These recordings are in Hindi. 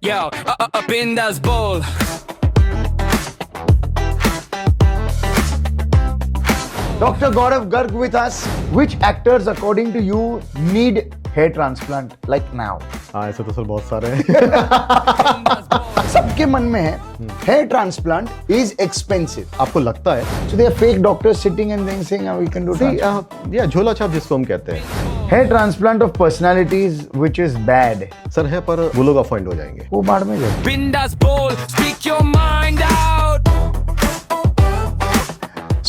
Yo, up in das Bowl. Dr. Gaurav Garg with us. Which actors, according to you, need hair transplant like now? हाँ ऐसे तो सर बहुत सारे हैं सबके मन में है hair transplant is expensive. आपको लगता है So they are fake doctors sitting and saying we can do transplant. या झोला छाप जिसको हम कहते हैं Hair transplant of personalities which is bad. Sir है पर वो लोग अफॉइंड हो जाएंगे वो बाढ़ में जाए. In das Bowl. Speak your mind out.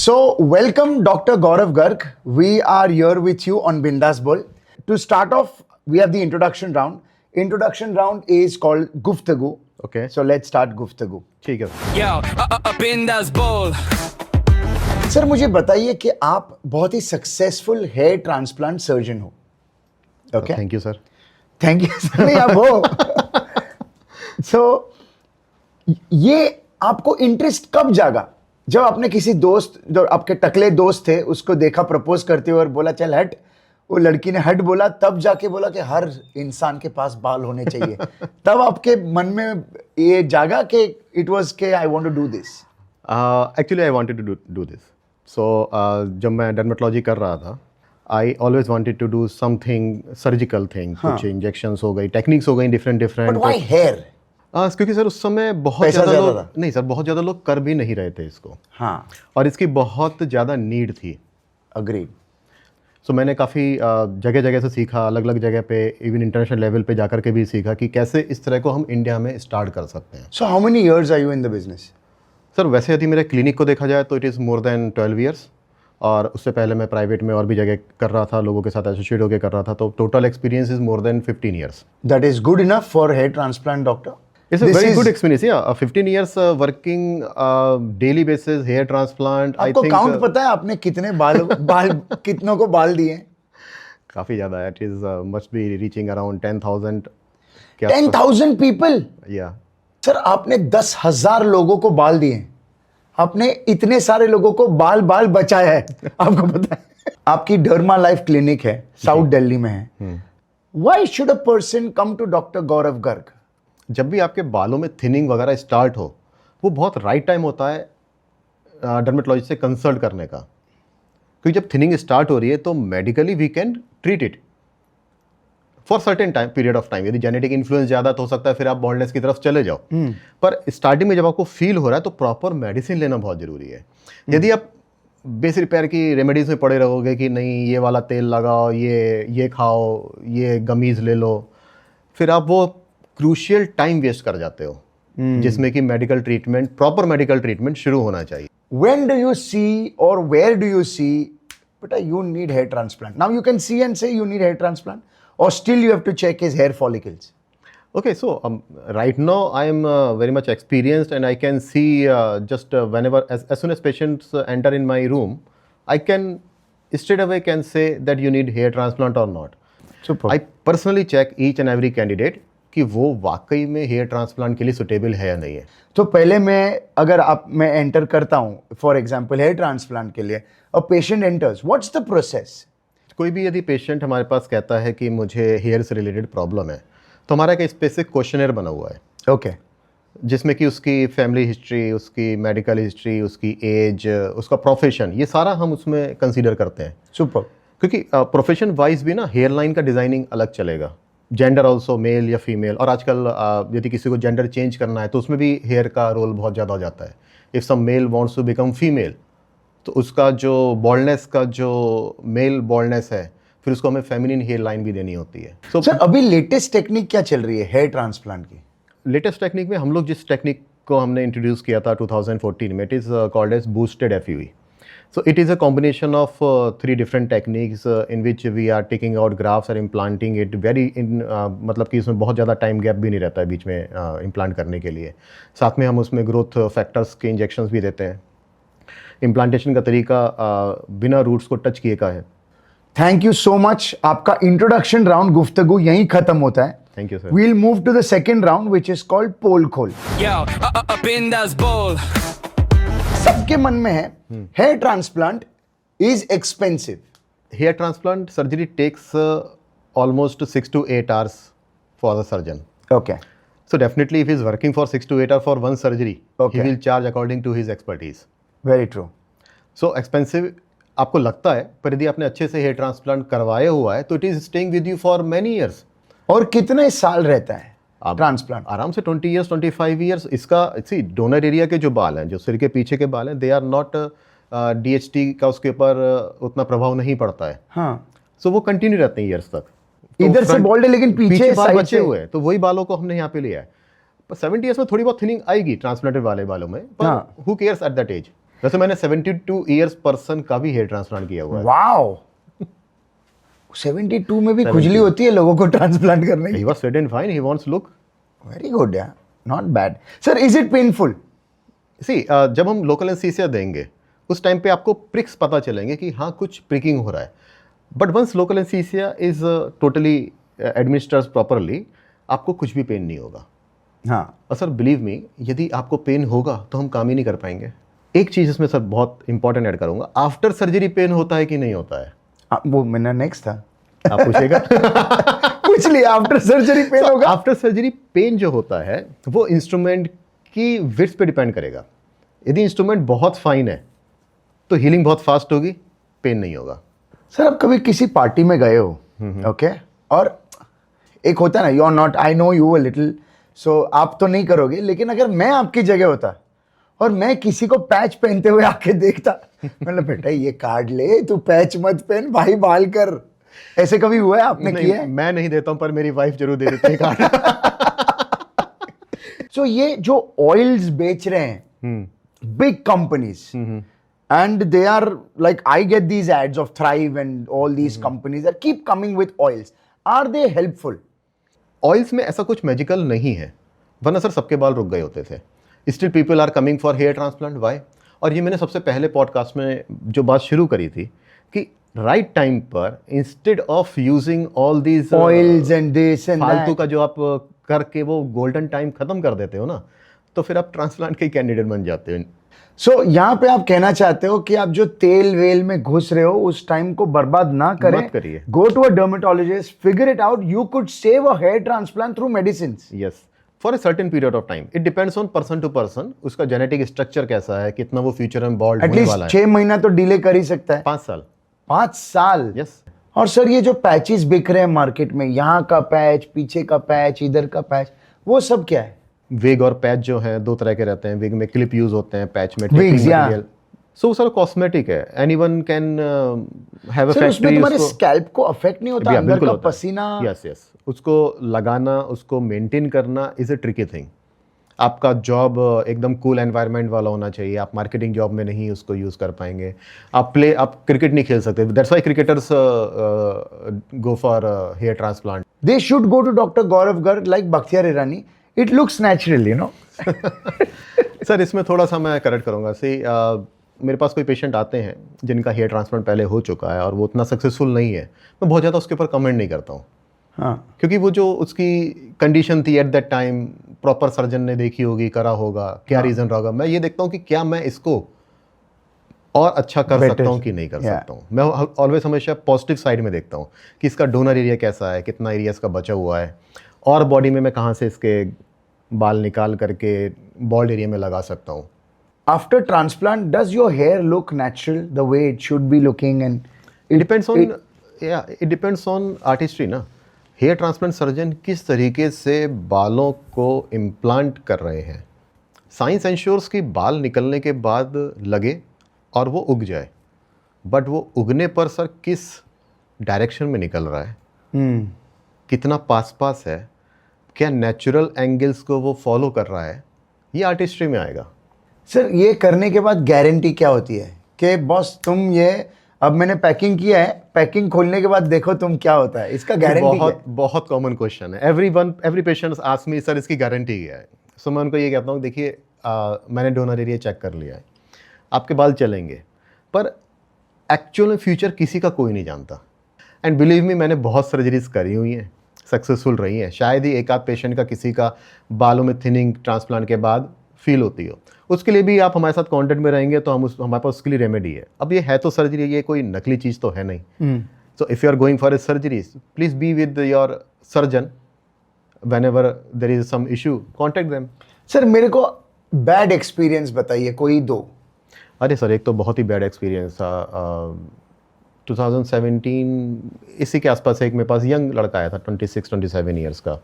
So welcome Dr. Gaurav Garg. We are here with you on Bindas Bowl. To start off, we have the introduction round. Introduction round is called Guftagu. Okay So let's start Guftagu. ठीक है Yo, up in das Bowl. Sir मुझे बताइए कि आप बहुत ही सक्सेसफुल हेयर ट्रांसप्लांट सर्जन हो. Okay thank you sir thank you sir. नहीं आप हो. सो ये आपको इंटरेस्ट कब जागा जब आपने किसी दोस्त जो आपके टकले दोस्त थे उसको देखा प्रपोज करते हुए और बोला चल हट, वो लड़की ने हट बोला, तब जाके बोला कि हर इंसान के पास बाल होने चाहिए. तब आपके मन में ये जागा कि इट वाज के I want to do this. Actually I wanted to do this so जब मैं डर्मेटोलॉजी कर रहा था I always wanted to do something surgical thing कुछ इंजेक्शंस हो गई टेक्निक्स हो गई different but different why hair? क्योंकि सर उस समय बहुत पैसा ज़्यादा ज़्यादा लोग था. नहीं सर बहुत ज़्यादा लोग कर भी नहीं रहे थे इसको हाँ और इसकी बहुत ज़्यादा नीड थी. अग्रीड. सो मैंने काफ़ी जगह जगह से सीखा अलग अलग जगह पे इवन इंटरनेशनल लेवल पे जाकर के भी सीखा कि कैसे इस तरह को हम इंडिया में स्टार्ट कर सकते हैं. So how many years are you in the business? Sir वैसे यदि मेरे क्लिनिक को देखा जाए तो it is more than 12 years और उससे पहले मैं प्राइवेट में और भी जगह कर रहा था लोगों के साथ एसोसिएट होकर कर रहा था तो total experience is more than 15 years. That is good enough for hair transplant doctor. It's a This very is- good experience या 15 years working daily basis hair transplant I आपको काउंट थिंक पता है आपने कितने बाल कितनों को बाल दिए? काफ़ी ज़्यादा है. It is must be reaching around 10,000 क्या 10,000 people. या सर आपने 10,000 लोगों को बाल दिए. आपने इतने सारे लोगों को बाल बचाया है. आपको पता है आपकी डर्मा लाइफ क्लिनिक है साउथ दिल्ली में है. Why should a person come to Dr. Gaurav Garg? जब भी आपके बालों में थिनिंग वगैरह स्टार्ट हो वो बहुत राइट टाइम होता है डर्मेटोलॉजिस्ट से कंसल्ट करने का क्योंकि जब थिनिंग स्टार्ट हो रही है तो medically we can treat it for certain time period of time. यदि जेनेटिक इन्फ्लुएंस ज़्यादा तो हो सकता है फिर आप बॉल्डनेस की तरफ चले जाओ पर स्टार्टिंग में जब आपको फील हो रहा है तो प्रॉपर मेडिसिन लेना बहुत ज़रूरी है. यदि आप बेस रिपेयर की रेमेडीज़ में पड़े रहोगे कि नहीं ये वाला तेल लगाओ ये खाओ ये गमीज़ ले लो फिर आप वो क्रूशियल टाइम वेस्ट कर जाते हो जिसमें कि medical treatment proper medical treatment शुरू होना चाहिए. When do you see or where do you see, but you need hair transplant? Now you can see and say you need hair transplant, or still you have to check his hair follicles. Okay, so right now I am very much experienced and I can see just whenever as soon as patients enter in my room, I can straight away can say that you need hair transplant or not. Super. I personally check each and every candidate कि वो वाकई में हेयर ट्रांसप्लांट के लिए सुटेबल है या नहीं है. तो पहले मैं एंटर करता हूँ फॉर एग्जाम्पल हेयर ट्रांसप्लांट के लिए, a patient enters, what's the process? कोई भी यदि पेशेंट हमारे पास कहता है कि मुझे हेयर से रिलेटेड प्रॉब्लम है तो हमारा एक स्पेसिफिक क्वेश्चनर बना हुआ है ओके. जिसमें कि उसकी फैमिली हिस्ट्री उसकी मेडिकल हिस्ट्री उसकी एज उसका प्रोफेशन ये सारा हम उसमें कंसीडर करते हैं. सुपर. क्योंकि प्रोफेशन वाइज भी ना हेयर लाइन का डिज़ाइनिंग अलग चलेगा. जेंडर ऑल्सो मेल या फीमेल और आजकल यदि किसी को जेंडर चेंज करना है तो उसमें भी हेयर का रोल बहुत ज़्यादा हो जाता है. If some male wants to become female तो उसका जो बॉल्डनेस का जो मेल बॉल्डनेस है फिर उसको हमें फेमिनिन हेयर लाइन भी देनी होती है. सो सर अभी लेटेस्ट टेक्निक क्या चल रही है हेयर ट्रांसप्लांट की? लेटेस्ट टेक्निक में हम लोग जिस टेक्निक को हमने इंट्रोड्यूस किया था 2014 में it is called as boosted FUE. So it is a combination of 3 different techniques in which we are taking out grafts and implanting it very in मतलब कि इसमें बहुत ज़्यादा टाइम गैप भी नहीं रहता है बीच में इम्प्लांट करने के लिए. साथ में हम उसमें ग्रोथ फैक्टर्स के इंजेक्शंस भी देते हैं. इम्प्लांटेशन का तरीका बिना रूट्स को टच किए का है. Thank you so much. आपका इंट्रोडक्शन राउंड गुफ्तगू यहीं खत्म होता है. Thank you sir. We'll move to the second round which is called पोल खोल. Yo, up in das Bowl. सबके मन में है hair transplant is expensive. Hair transplant surgery takes almost 6 to 8 hours for the surgeon. Okay. So definitely, if he's working for 6 to 8 or for one surgery, Okay. he will charge according to his expertise. Very true. So expensive आपको लगता है, पर यदि आपने अच्छे से हेयर ट्रांसप्लांट करवाया हुआ है तो it is staying with you for many years. और कितने साल रहता है आप- ट्रांसप्लांट? आराम से 20 ईयर्स 25 ईयर्स. इसका सी डोनर एरिया के जो बाल हैं, जो सिर के पीछे के बाल हैं, दे आर नॉट DHT का उसके ऊपर उतना प्रभाव नहीं पड़ता है. हाँ, सो वो कंटिन्यू रहते हैं ईयर्स तक. तो इधर से front- बॉल्ड है लेकिन पीछे बाल साइड बचे से हुए हैं, तो वही बालों को हमने यहाँ पे लिया है. पर 70 ईयर्स में थोड़ी बहुत थिनिंग आएगी ट्रांसप्लांटेड वाले बालों में, पर हाँ. Who cares at that age. वैसे मैंने 72 ईयर्स पर्सन का भी हेयर ट्रांसप्लांट किया हुआ है. वाओ. 72 में भी खुजली होती है लोगों को ट्रांसप्लांट करने की. He was fit and fine. He wants look. Very good यार, not bad. Sir, is it painful? See, जब हम लोकल एनेस्थीसिया देंगे उस टाइम पे आपको प्रिक्स पता चलेंगे कि हाँ कुछ प्रिकिंग हो रहा है. But once local anaesthesia is totally administered properly, आपको कुछ भी पेन नहीं होगा. हाँ, और सर बिलीव मी, यदि आपको पेन होगा तो हम काम ही नहीं कर पाएंगे. एक चीज़ इसमें सर बहुत इंपॉर्टेंट ऐड करूंगा, आफ्टर सर्जरी पेन होता है कि नहीं होता है? वो मेरा नेक्स्ट था. आप पूछेगा. पूछ लिया, आफ्टर सर्जरी पेन होगा. आफ्टर सर्जरी पेन जो होता है वो इंस्ट्रूमेंट की विड्थ पे डिपेंड करेगा. यदि इंस्ट्रूमेंट बहुत फाइन है तो हीलिंग बहुत फास्ट होगी, पेन नहीं होगा. सर, आप कभी किसी पार्टी में गए हो, ओके, और एक होता है ना, you are not, I know you a little, so आप तो नहीं करोगे, लेकिन अगर मैं आपकी जगह होता और मैं किसी को पैच पहनते हुए आके देखता, मतलब बेटा ये कार्ड ले, तू पैच मत पहन भाई, बाल कर. ऐसे कभी हुआ है? आपने नहीं, किया है? मैं नहीं देता हूं, पर मेरी वाइफ जरूर दे देती है कार्ड. सो ये जो ऑयल्स बेच रहे हैं, big companies, and they are like, I get these ads of Thrive and all these companies that keep coming with oils. Are they helpful? Oils में ऐसा कुछ मैजिकल नहीं है, वरना सर सबके बाल रुक गए होते थे. Still people are coming for hair transplant. Why? और ये मैंने सबसे पहले पॉडकास्ट में जो बात शुरू करी थी कि राइट टाइम पर, instead of using all these Oils and this and फालतू that. का जो आप करके वो गोल्डन टाइम खत्म कर देते हो ना, तो फिर आप ट्रांसप्लांट के कैंडिडेट बन जाते हो. So यहाँ पे आप कहना चाहते हो कि आप जो तेल वेल में घुस रहे हो उस टाइम को बर्बाद ना करें. मत करिए. Go to a dermatologist, figure it out. You could save a hair transplant through medicines. Yes, for a certain period of time. It depends on person to person. उसका जेनेटिक स्ट्रक्चर कैसा है, कितना वो फ्यूचर में बॉल्ड होने वाला एटलीस्ट है. 6 महीना तो डिले कर ही सकता है. 5 साल. 5 साल. यस. और सर, ये जो पैचेस बिक रहे हैं मार्केट में, यहाँ का पैच, पीछे का पैच, इधर का पैच, वो सब क्या है? विग और पैच जो है 2 तरह के रहते हैं. विग में क्लिप यूज होते हैं, पैच में Wigs, yeah. Material. So sir cosmetic है. Anyone can have a sir, उसमें फैक्ट्री. तुम्हारे स्कैल्प को अफेक्ट नहीं होता? अंदर का पसीना. यस यस, उसको लगाना, उसको मेंटेन करना इज अ ट्रिकी थिंग. आपका जॉब एकदम कूल एनवायरनमेंट वाला होना चाहिए. आप मार्केटिंग जॉब में नहीं उसको यूज कर पाएंगे. आप क्रिकेट नहीं खेल सकते. That's why cricketers go for hair transplant. They should go to Dr. Gaurav Garg like Bakhtiyar Irani. It looks natural, you know. Sir इसमें थोड़ा सा मैं करेक्ट करूँगा. मेरे पास कोई पेशेंट आते हैं जिनका हेयर ट्रांसप्लांट पहले हो चुका है और वो उतना सक्सेसफुल नहीं है, मैं बहुत ज़्यादा उसके ऊपर कमेंट नहीं करता हूँ. हाँ, क्योंकि वो जो उसकी कंडीशन थी at that time, proper surgeon ने देखी होगी, करा होगा, क्या रीज़न रहा होगा. मैं ये देखता हूँ कि क्या मैं इसको और अच्छा कर सकता हूँ कि नहीं कर सकता हूँ. मैं ऑलवेज हमेशा पॉजिटिव साइड में देखता हूँ कि इसका डोनर एरिया कैसा है, कितना एरिया इसका बचा हुआ है, और बॉडी में मैं कहाँ से इसके बाल निकाल करके बॉल्ड एरिया में लगा सकता हूँ. after transplant, does your hair look natural the way it should be looking? And it depends on artistry ना. हेयर ट्रांसप्लांट सर्जन किस तरीके से बालों को इम्प्लांट कर रहे हैं. साइंस इंश्योर्स कि बाल निकलने के बाद लगे और वो उग जाए, बट वो उगने पर सर किस डायरेक्शन में निकल रहा है, कितना पास है, क्या नेचुरल एंगल्स को वो फॉलो कर रहा है, ये आर्टिस्ट्री में आएगा. सर, ये करने के बाद गारंटी क्या होती है कि बॉस तुम ये, अब मैंने पैकिंग किया है, पैकिंग खोलने के बाद देखो तुम क्या होता है, इसका गारंटी क्या है? बहुत कॉमन क्वेश्चन है. Every patient ask me sir इसकी गारंटी क्या है. सो मैं उनको ये कहता हूँ, देखिए मैंने डोनर एरिया चेक कर लिया है, आपके बाल चलेंगे, पर एक्चुअल में फ्यूचर किसी का कोई नहीं जानता. एंड बिलीव मी, मैंने बहुत सर्जरीज करी हुई हैं, सक्सेसफुल रही हैं. शायद ही एक आध पेशेंट का किसी का बालों में थिनिंग ट्रांसप्लांट के बाद फील होती हो. उसके लिए भी आप हमारे साथ कांटेक्ट में रहेंगे तो हमारे पास उसके लिए रेमेडी है. अब ये है तो सर्जरी, ये कोई नकली चीज़ तो है नहीं. So if you are going for a surgery, please be with your surgeon whenever there is some issue, contact them. Sir मेरे को बैड एक्सपीरियंस बताइए कोई दो. अरे सर एक तो बहुत ही बैड एक्सपीरियंस था. 2017 इसी के आसपास एक मेरे पास यंग लड़का आया था 26-27 ईयर्स का.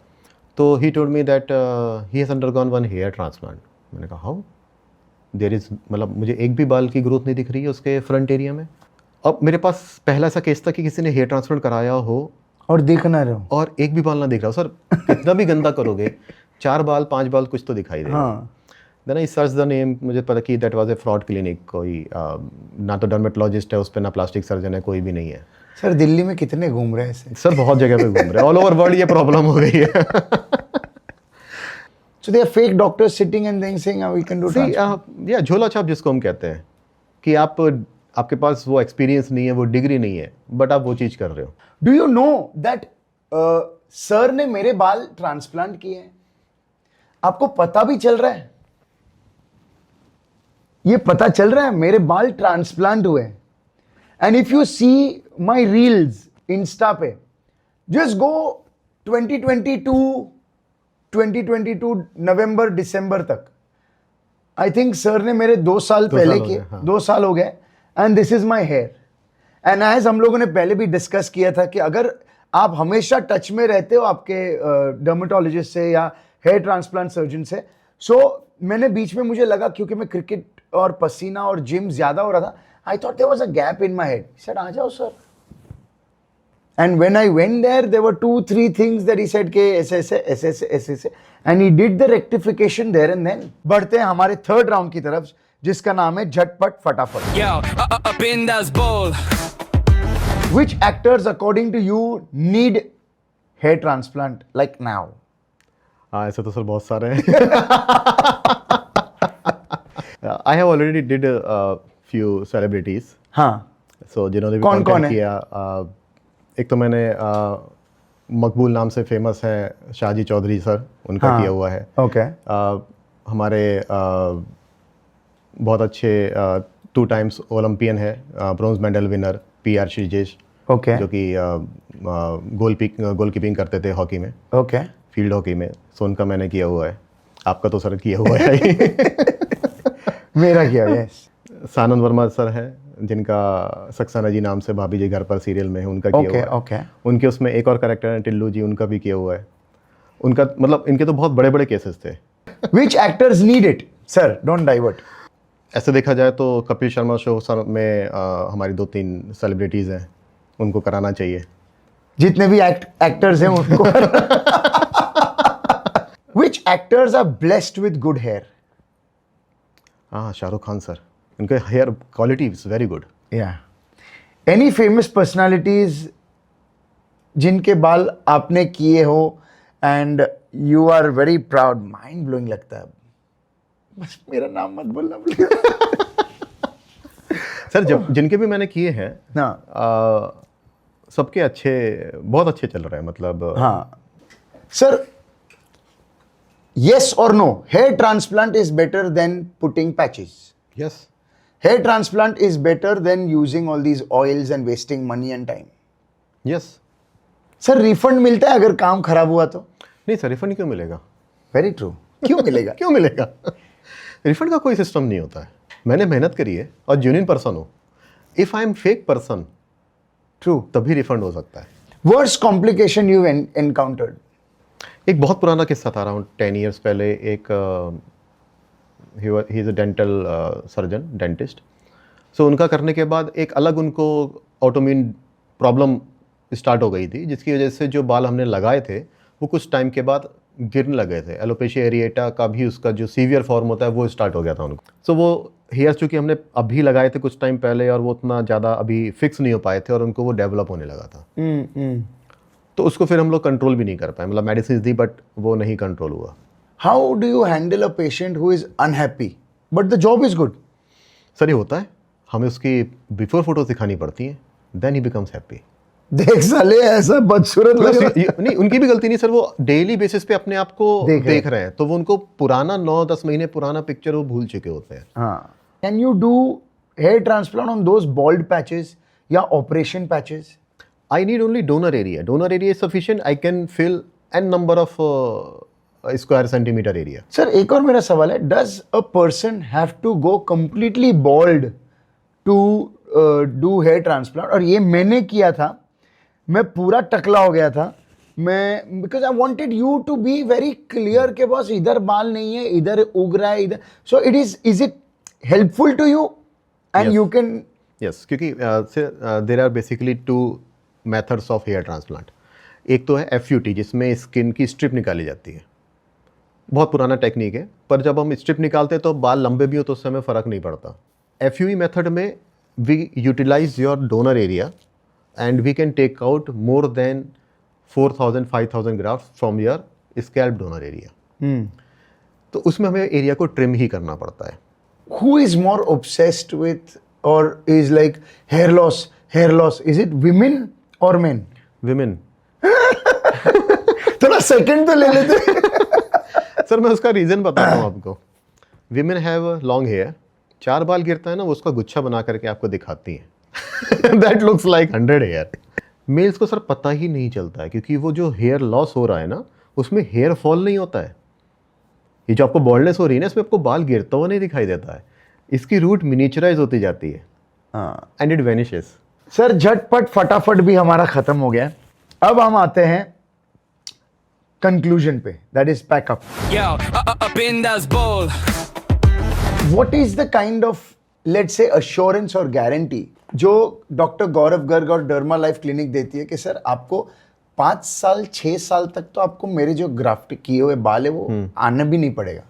तो he told me that he has undergone one hair transplant. मैंने कहा हाउ, देयर इज़, मतलब मुझे एक भी बाल की ग्रोथ नहीं दिख रही है उसके फ्रंट एरिया में. अब मेरे पास पहला ऐसा केस था कि किसी ने हेयर ट्रांसप्लांट कराया हो और दिख ना रहे हो. और एक भी बाल ना दिख रहा हो. सर कितना भी गंदा करोगे 4 बाल 5 बाल कुछ तो दिखाई देगा. हाँ. Then I search the name, मुझे पता कि that was a fraud clinic. कोई ना तो डर्मेटोलॉजिस्ट है उस पर, ना प्लास्टिक सर्जन है, कोई भी नहीं है. सर दिल्ली में कितने घूम रहे हैं ऐसे. सर बहुत जगह पे घूम रहे हैं, ऑल ओवर वर्ल्ड ये प्रॉब्लम हो गई है. So they are fake doctors sitting and then saying, we can do transplant. या झोला छाप जिसको हम कहते हैं कि आपके पास वो एक्सपीरियंस नहीं है, वो डिग्री नहीं है, बट आप वो चीज़ कर रहे हो. Do you know that sir ने मेरे बाल ट्रांसप्लांट किए हैं? आपको पता भी चल रहा है? ये पता चल रहा है मेरे बाल ट्रांसप्लांट हुए. And if you see my reels insta पे, जस्ट गो 2022 नवंबर दिसंबर तक. आई थिंक सर ने मेरे 2 साल पहले किए. 2 साल हो गए. And this is my hair. And as हम लोगों ने पहले भी डिस्कस किया था कि अगर आप हमेशा टच में रहते हो आपके डर्मेटोलॉजिस्ट से या हेयर ट्रांसप्लांट सर्जन से, सो मैंने बीच में मुझे लगा क्योंकि मैं क्रिकेट और पसीना और जिम ज्यादा हो रहा था, I thought there was a gap in my head. Said आ जाओ sir. And when I went there there were 2-3 things that he said के ऐसे and he did the rectification there and then. बढ़ते हैं हमारे थर्ड राउंड की तरफ जिसका नाम है झटपट फटाफट. Yo, up in this bowl. Which actors according to you need hair transplant like now? हाँ ऐसे तो सर बहुत सारे हैं. I have already did few celebrities. हाँ. सो जिन्होंने भी कौन content है? किया, एक तो मैंने मकबूल नाम से फेमस है शाहजी चौधरी सर, उनका हाँ. किया हुआ है. ओके. हमारे बहुत अच्छे 2 टाइम्स ओलंपियन है, bronze medal winner PR Sreejesh, okay. जो कि गोल कीपिंग करते थे हॉकी में, ओके. फील्ड हॉकी में. सो उनका मैंने किया हुआ है. आपका तो सर किया हुआ है. मेरा क्या. यस. सानंद वर्मा सर है जिनका सक्सेना जी नाम से भाभी जी घर पर सीरियल में है, उनका किया हुआ है. ओके. उनके उसमें एक और कैरेक्टर है टिल्लू जी, उनका भी किया हुआ है. उनका मतलब इनके तो बहुत बड़े बड़े केसेस थे. Which actors need it? Sir, don't divert. ऐसे देखा जाए तो कपिल शर्मा शो सर में हमारी 2-3 सेलिब्रिटीज़ हैं, उनको कराना चाहिए. जितने भी एक्टर्स हैं उनको. Which actors are blessed with good hair? हाँ शाहरुख खान सर, उनके hair quality is very good. Yeah. Any famous personalities जिनके बाल आपने किए हो and you are very proud, mind blowing लगता है. बस मेरा नाम मत बोलना प्लीज. सर जब जिनके भी मैंने किए हैं ना. सबके अच्छे, बहुत अच्छे चल रहे हैं. मतलब हाँ. Sir, yes or no, hair transplant is better than putting patches. Yes. Hair transplant is better than using all these oils and wasting money and time. Yes. Sir refund मिलता है अगर काम खराब हुआ तो? नहीं सर, रिफंड क्यों मिलेगा? Very true. क्यों मिलेगा? क्यों मिलेगा? रिफंड का कोई सिस्टम नहीं होता है. मैंने मेहनत करी है और जेन्युइन पर्सन हूँ. If I am fake person, true. तभी रिफंड हो सकता है. Worst complication you encountered? एक बहुत पुराना किस्सा था, अराउंड 10 ईयर्स पहले. एक he is a dental surgeon, dentist. So उनका करने के बाद एक अलग उनको ऑटोम्यून प्रॉब्लम स्टार्ट हो गई थी, जिसकी वजह से जो बाल हमने लगाए थे वो कुछ टाइम के बाद गिरने लगे थे. एलोपेशिया एरिएटा का भी उसका जो सीवियर फॉर्म होता है वो स्टार्ट हो गया था उनको. सो वो हेयर चूँकि हमने अभी लगाए थे कुछ टाइम पहले और वो उतना ज़्यादा अभी फिक्स नहीं हो पाए थे और उनको वो डेवलप होने लगा था. तो उसको फिर हम लोग कंट्रोल भी नहीं कर पाए. मतलब मेडिसिन दी बट वो नहीं कंट्रोल हुआ. How do you handle a patient who is unhappy but the job is good? Sir ये होता है, हमें उसकी बिफोर फोटोज दिखानी पड़ती हैं, देन ही बिकम्स हैप्पी. देख साले ऐसा बदसूरत लग रहा है. नहीं उनकी भी गलती नहीं सर, वो डेली बेसिस पे अपने आप को देख रहे हैं, तो वो उनको पुराना 9-10 महीने पुराना पिक्चर वो भूल चुके होते हैं. हाँ. Can you do hair transplant on those bald patches या operation patches? I need only donor area. Donor area is sufficient. I can fill an number of square centimetre area. Sir एक और मेरा सवाल है, does a person have to go completely bald to do hair transplant? और ये मैंने किया था, मैं पूरा टकला हो गया था मैं, because I wanted you to be very clear के बॉस इधर बाल नहीं है, इधर उग रहा है, इधर। So is it helpful to you and you can? Yes, क्योंकि there are basically 2 methods of hair transplant. एक तो है FUT, जिसमें स्किन की स्ट्रिप निकाली जाती है, बहुत पुराना टेक्निक है, पर जब हम स्ट्रिप निकालते हैं तो बाल लंबे भी हो तो उससे हमें फ़र्क नहीं पड़ता। FUE मेथड में we utilise your donor area and we can take out more than 4,000-5,000 graft from your scalp donor area. तो उसमें हमें एरिया को ट्रिम ही करना पड़ता है। Who is more obsessed with or is like hair loss? Is it women or men? Women. थोड़ा सेकंड तो ले लेते। सर मैं उसका रीज़न बताता हूँ आपको। विमेन हैव लॉन्ग हेयर, 4 बाल गिरता है ना, वो उसका गुच्छा बना करके आपको दिखाती हैं। That looks like 100 hair. Males को सर पता ही नहीं चलता है, क्योंकि वो जो हेयर लॉस हो रहा है ना, उसमें हेयर फॉल नहीं होता है। ये जो आपको बॉल्डनेस हो रही है ना, इसमें आपको बाल गिरता हुआ नहीं दिखाई देता है, इसकी रूट मिनिचराइज होती जाती है एंड इट वेनिशेस। सर झटपट फटाफट भी हमारा खत्म हो गया। अब हम आते हैं कंक्लूजन पे, that is pack up. Yo, up in that ball. What is the kind of, let's say, assurance और गारंटी जो डॉक्टर गौरव गर्ग और डर्मा लाइफ क्लिनिक देती है कि सर आपको 5 साल 6 साल तक तो आपको मेरे जो ग्राफ्ट किए हुए बाल है वो आना भी नहीं पड़ेगा?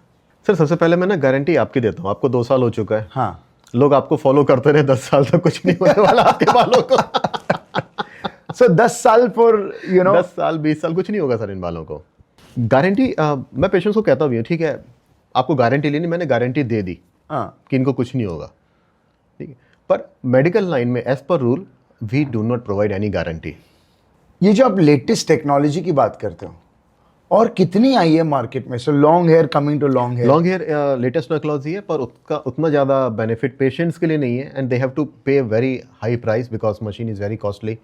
सर सबसे पहले मैं ना गारंटी आपकी देता हूँ। आपको 2 साल हो चुका है, हाँ, लोग आपको फॉलो करते रहे 10 साल तक, कुछ नहीं होने वाला आपके बालों को। सो 10 साल फॉर 10 साल 20 साल कुछ नहीं होगा सर इन बालों को। गारंटी मैं पेशेंट्स को कहता भी हूँ, ठीक है आपको गारंटी लेनी, मैंने गारंटी दे दी हाँ, कि इनको कुछ नहीं होगा, ठीक है। पर मेडिकल लाइन में as per rule we do not provide any guarantee. ये जो आप लेटेस्ट टेक्नोलॉजी की बात करते हो, और कितनी आई है मार्केट में? So long hair, coming to long hair. Long hair latest technology है, पर उसका उतना ज़्यादा बेनिफिट पेशेंट्स के लिए नहीं है एंड दे हैव टू पे very high price because machine is very costly.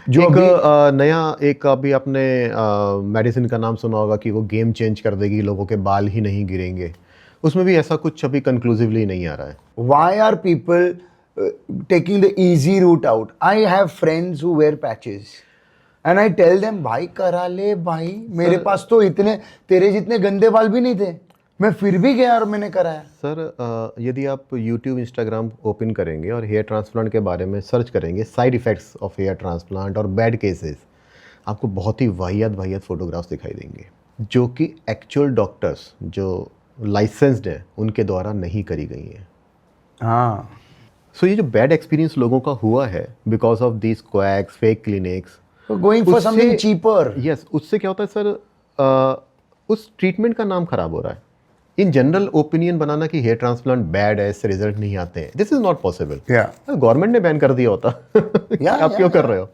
जो नया एक अभी आपने मेडिसिन का नाम सुना होगा कि वो गेम चेंज कर देगी, लोगों के बाल ही नहीं गिरेंगे, उसमें भी ऐसा कुछ अभी कंक्लूसिवली नहीं आ रहा है। Why are people taking the easy route out? I have friends who wear patches and I tell them भाई करा ले भाई, मेरे पास तो इतने तेरे जितने गंदे बाल भी नहीं थे, मैं फिर भी गया और मैंने कराया। सर यदि आप YouTube Instagram ओपन करेंगे और हेयर ट्रांसप्लांट के बारे में सर्च करेंगे, side effects of hair transplant और बैड केसेस, आपको बहुत ही वाहियात फोटोग्राफ्स दिखाई देंगे जो कि एक्चुअल डॉक्टर्स जो लाइसेंस्ड हैं उनके द्वारा नहीं करी गई हैं। हाँ, सो ये जो बैड एक्सपीरियंस लोगों का हुआ है because of these quacks, fake clinics, going for something cheaper. Yes, उससे क्या होता है सर, उस ट्रीटमेंट का नाम खराब हो रहा है। इन जनरल ओपिनियन बनाना कि हेयर ट्रांसप्लांट बैड है, इससे रिजल्ट नहीं आते हैं, this is not possible. Government ने बैन कर दिया होता। आप क्यों कर रहे हो?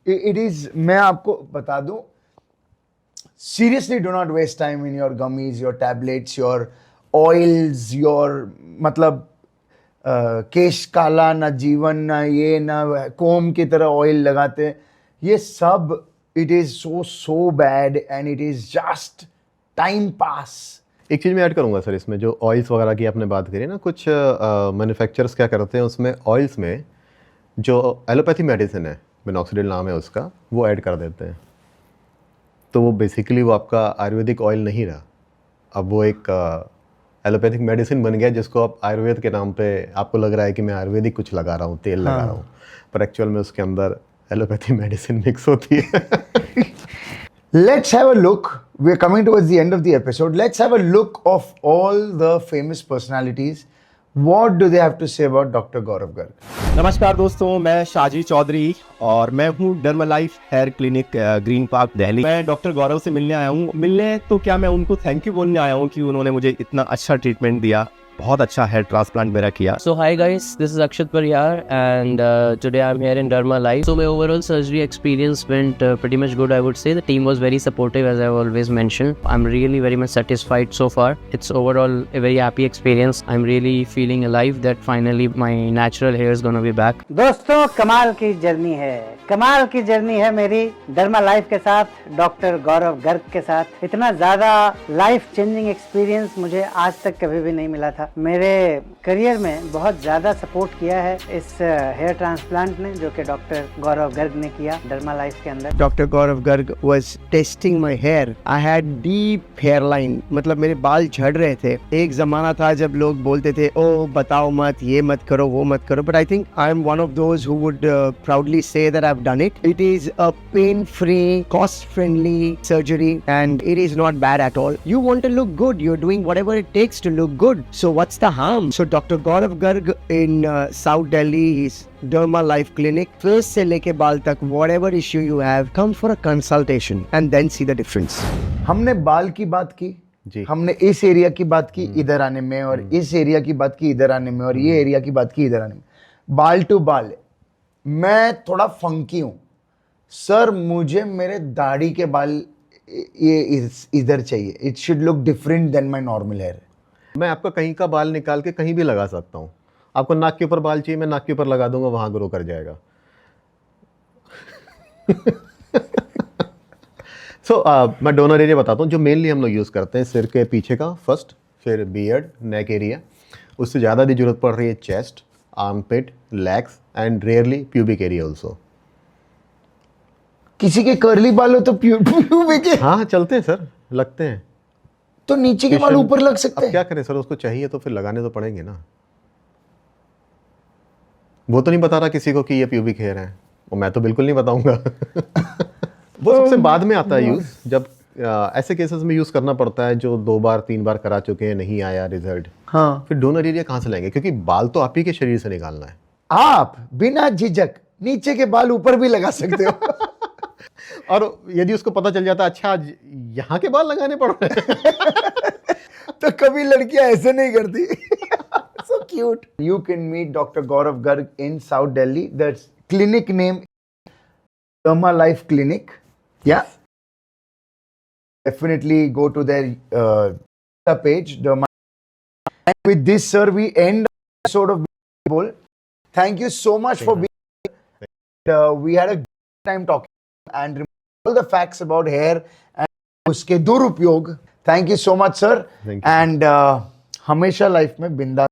इट इज, मैं आपको बता दूं, seriously do not waste time in your gummies, your tablets, your oils, your मतलब केश काला ना जीवन ना ये ना कोम की तरह ऑयल लगाते, ये सब it is so bad and it is just time pass। एक चीज़ मैं ऐड करूंगा सर इसमें, जो ऑयल्स वगैरह की आपने बात करी ना, कुछ मैन्युफैक्चरर्स क्या करते हैं उसमें ऑयल्स में जो एलोपैथी मेडिसिन है, मिनॉक्सिडिल नाम है उसका, वो ऐड कर देते हैं। तो वो बेसिकली वो आपका आयुर्वेदिक ऑयल नहीं रहा, अब वो एक एलोपैथिक मेडिसिन बन गया जिसको आप आयुर्वेद के नाम पे आपको लग रहा है कि मैं आयुर्वेदिक कुछ लगा रहा हूँ, तेल लगा रहा हूँ, पर एक्चुअल में उसके अंदर एलोपैथी मेडिसिन मिक्स होती है। Let's have a look. We're coming towards the end of the episode. Let's have a look of all the famous personalities. What do they have to say about Dr. Gaurav Garg? नमस्कार दोस्तों, मैं शाजी चौधरी और मैं हूँ derma life hair clinic green park Delhi. मैं डॉक्टर गौरव से मिलने आया हूँ। मिलने तो क्या, मैं उनको थैंक यू बोलने आया हूँ कि उन्होंने मुझे इतना अच्छा ट्रीटमेंट दिया। बहुत अच्छा हेयर ट्रांसप्लांट मेरा किया। So hi guys, this is Akshat Pariyar and today I'm here in Derma Life. So my overall surgery experience went pretty much good, I would say. The team was very supportive, as I've always mentioned. I'm really very much satisfied so far. It's overall a very happy experience. I'm really feeling alive that finally my natural hair is gonna be back. दोस्तों कमाल की जर्नी है मेरी डर्मा लाइफ के साथ, डॉक्टर गौरव गर्ग के साथ। इतना ज़्यादा लाइफ चेंजिंग एक्सपीरियंस मुझे आज तक कभी भी नहीं मिला था। मेरे करियर में बहुत ज़्यादा सपोर्ट किया है इस हेयर ट्रांसप्लांट ने, जो कि डॉक्टर गौरव गर्ग ने किया डर्मा लाइफ के अंदर। Dr. Gaurav Garg was testing my hair. I had deep hairline, मतलब मेरे बाल झड़ रहे थे। एक जमाना था जब लोग बोलते थे ओ बताओ मत, ये मत करो, वो मत करो, but I think I am one of those who would proudly say that I've done it. It is a pain-free, cost-friendly surgery and it is not bad at all. You want to look good, you're doing whatever it takes to look good. So what's the harm? So Dr. Gaurav Garg in South Delhi, he's Derma Life Clinic. First से लेके बाल तक, whatever issue you have, come for a consultation and then see the difference. हमने बाल की बात की जी। हमने इस एरिया की बात की इधर आने में, और इस एरिया की बात की इधर आने में, और ये एरिया की बात की इधर आने में। बाल टू बाल मैं थोड़ा फंकी हूँ सर, मुझे मेरे दाढ़ी के बाल ये इधर चाहिए। It should look different than my normal hair. मैं आपका कहीं का बाल निकाल के कहीं भी लगा सकता हूँ। आपको नाक के ऊपर बाल चाहिए, मैं नाक के ऊपर लगा दूंगा, वहाँ ग्रो कर जाएगा। मैं डोनर एरिया बताता हूँ जो मेनली हम लोग यूज़ करते हैं। सिर के पीछे का फर्स्ट, फिर बियर्ड, नेक एरिया। उससे ज़्यादा भी जरूरत पड़ रही है chest, armpit, legs and rarely pubic area also. किसी के कर्ली बाल हो तो प्यूबिक है। हाँ चलते हैं सर, लगते हैं। तो नीचे के बाल ऊपर लग सकते अब हैं। क्या करें सर, उसको चाहिए तो फिर लगाने तो पड़ेंगे ना। वो तो नहीं बता रहा किसी को कि ये प्यूबिक हेयर है, वो मैं तो बिल्कुल नहीं बताऊंगा। वो सबसे बाद में आता है यूज़, जब ऐसे केसेस में यूज़ करना पड़ता है जो 2 बार 3 बार करा चुके हैं, नहीं आया रिजल्ट। हाँ, फिर डोनर एरिया कहाँ से लाएंगे, क्योंकि बाल तो आप ही के शरीर से निकालना है। आप बिना झिझक नीचे के बाल ऊपर भी लगा सकते हो। और यदि उसको पता चल जाता अच्छा आज यहाँ के बाल लगाने पड़ रहे हैं, तो कभी लड़कियां ऐसे नहीं करती। So cute. You can meet Dr. Gaurav Garg in South Delhi. The clinic name Derma Life Clinic. Yeah. Definitely go to their page, Derma. And with this, sir, we end the episode of Bowl. Thank you so much for being here. We had a good time talking and all the facts about hair and उसके दुरुपयोग. Thank you so much, sir. Thank you. And हमेशा लाइफ में बिंदास